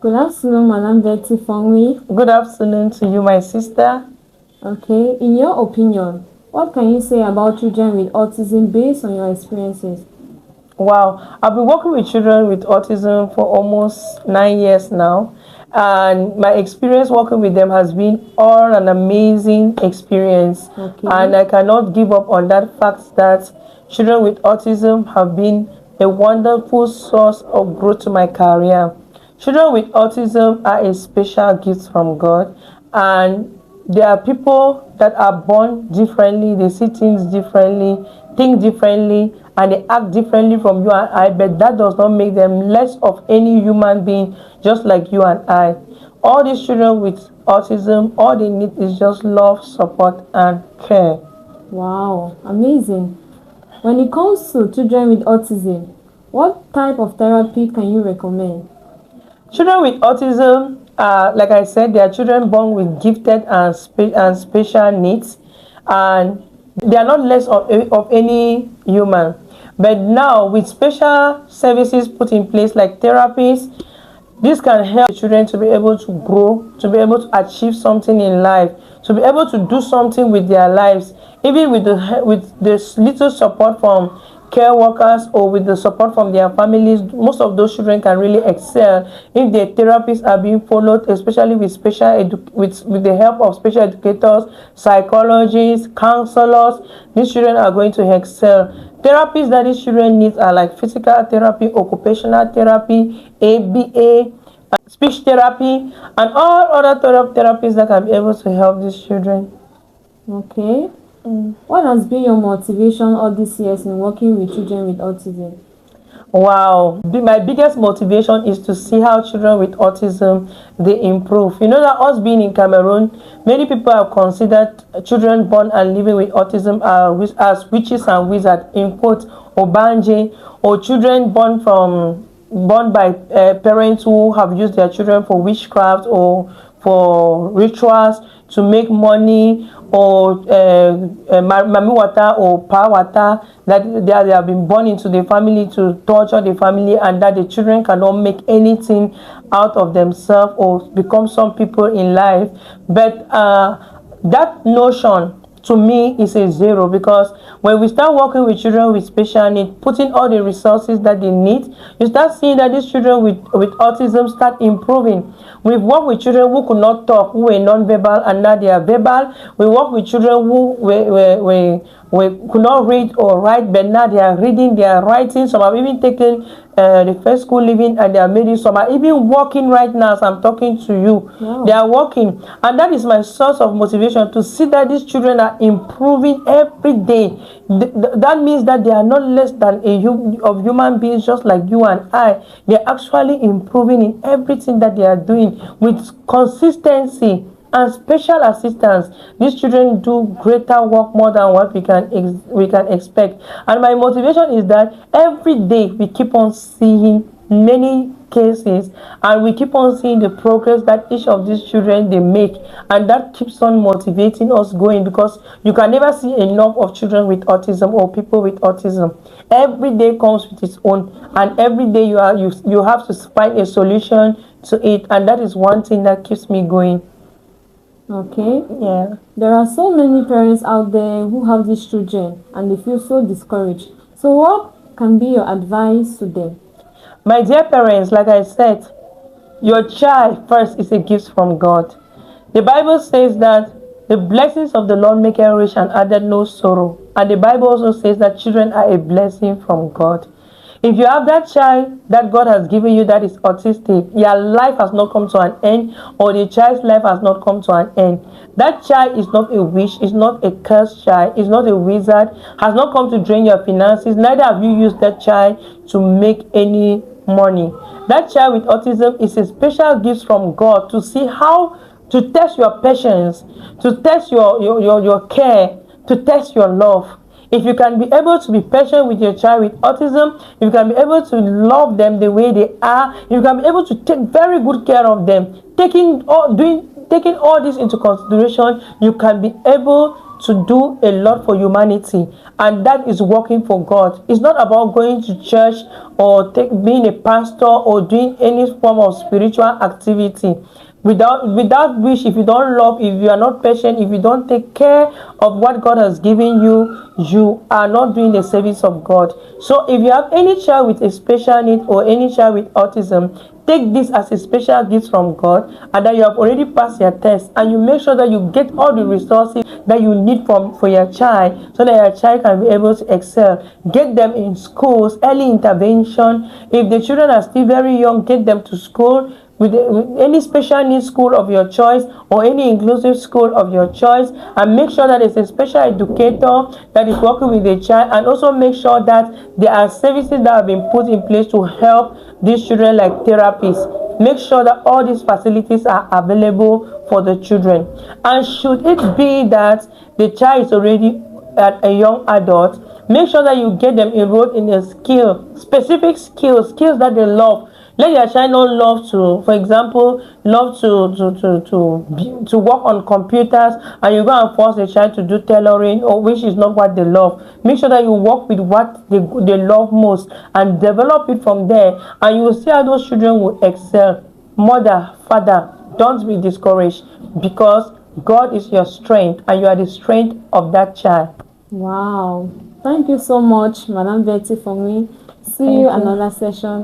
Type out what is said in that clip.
Good afternoon, Madam Betty Fongwi. Good afternoon to you, my sister. Okay, in your opinion, what can you say about children with autism based on your experiences? Wow, I've been working with children with autism for almost 9 years now, and my experience working with them has been all an amazing experience. Okay. And I cannot give up on that fact that children with autism have been a wonderful source of growth to my career. Children with autism are a special gift from God, and there are people that are born differently, they see things differently, think differently, and they act differently from you and I, but that does not make them less of any human being, just like you and I. All these children with autism, all they need is just love, support, and care. Wow, amazing. When it comes to children with autism, what type of therapy can you recommend? Children with autism, like I said, they are children born with gifted and special needs, and they are not less of any human. But now, with special services put in place like therapies, this can help children to be able to grow, to be able to achieve something in life, to be able to do something with their lives, even with this little support from care workers or with the support from their families. Most of those children can really excel if their therapies are being followed, especially with with the help of special educators, psychologists, counselors. These children are going to excel. Therapies that these children need are like physical therapy, occupational therapy, ABA, speech therapy, and all other therapies that can be able to help these children. Okay. What has been your motivation all these years in working with children with autism? Wow, my biggest motivation is to see how children with autism they improve. You know that us being in Cameroon, many people have considered children born and living with autism as witches and wizards, in quote, or banje, or children born by parents who have used their children for witchcraft or for rituals to make money, or mami water or pa water, that they have been born into the family to torture the family, and that the children cannot make anything out of themselves or become some people in life. But that notion to me is a zero, because when we start working with children with special needs, putting all the resources that they need, you start seeing that these children with autism start improving. We've worked with children who could not talk, who were non-verbal, and now they are verbal. We work with children who could not read or write, but now they are reading, they are writing. Some have even taken the first school living, and they are made it. Some are even working right now as I'm talking to you. Wow. They are working, and that is my source of motivation, to see that these children are improving every day. That means that they are not less than of human beings, just like you and I. They are actually improving in everything that they are doing with consistency and special assistance. These children do greater work more than what we can expect. And my motivation is that every day we keep on seeing many cases, and we keep on seeing the progress that each of these children they make, and that keeps on motivating us going, because you can never see enough of children with autism or people with autism. Every day comes with its own, and every day you have to find a solution to it, and that is one thing that keeps me going. Okay. Yeah. There are so many parents out there who have these children and they feel so discouraged. So what can be your advice to them? My dear parents, like I said, your child first is a gift from God. The Bible says that the blessings of the Lord make rich and added no sorrow. And the Bible also says that children are a blessing from God. If you have that child that God has given you that is autistic, your life has not come to an end, or the child's life has not come to an end. That child is not a witch, is not a cursed child, is not a wizard, has not come to drain your finances. Neither have you used that child to make any money. That child with autism is a special gift from God to see how to test your patience, to test your care, to test your love. If you can be able to be patient with your child with autism, if you can be able to love them the way they are, if you can be able to take very good care of them, taking all this into consideration, you can be able to do a lot for humanity, and that is working for God. It's not about going to church or being a pastor or doing any form of spiritual activity. Without which, if you don't love, if you are not patient, if you don't take care of what God has given you, you are not doing the service of God. So if you have any child with a special need or any child with autism, take this as a special gift from God, and that you have already passed your test, and you make sure that you get all the resources that you need for your child, so that your child can be able to excel. Get them in schools, early intervention. If the children are still very young, get them to school, with any special needs school of your choice or any inclusive school of your choice, and make sure that it's a special educator that is working with the child, and also make sure that there are services that have been put in place to help these children, like therapies. Make sure that all these facilities are available for the children. And should it be that the child is already a young adult, make sure that you get them enrolled in a specific skills that they love. Let your child not love to, for example, love to work on computers, and you go and force the child to do tailoring, or which is not what they love. Make sure that you work with what they love most and develop it from there, and you will see how those children will excel. Mother, father, don't be discouraged, because God is your strength, and you are the strength of that child. Wow. Thank you so much, Madam Betty, for me. See you another session.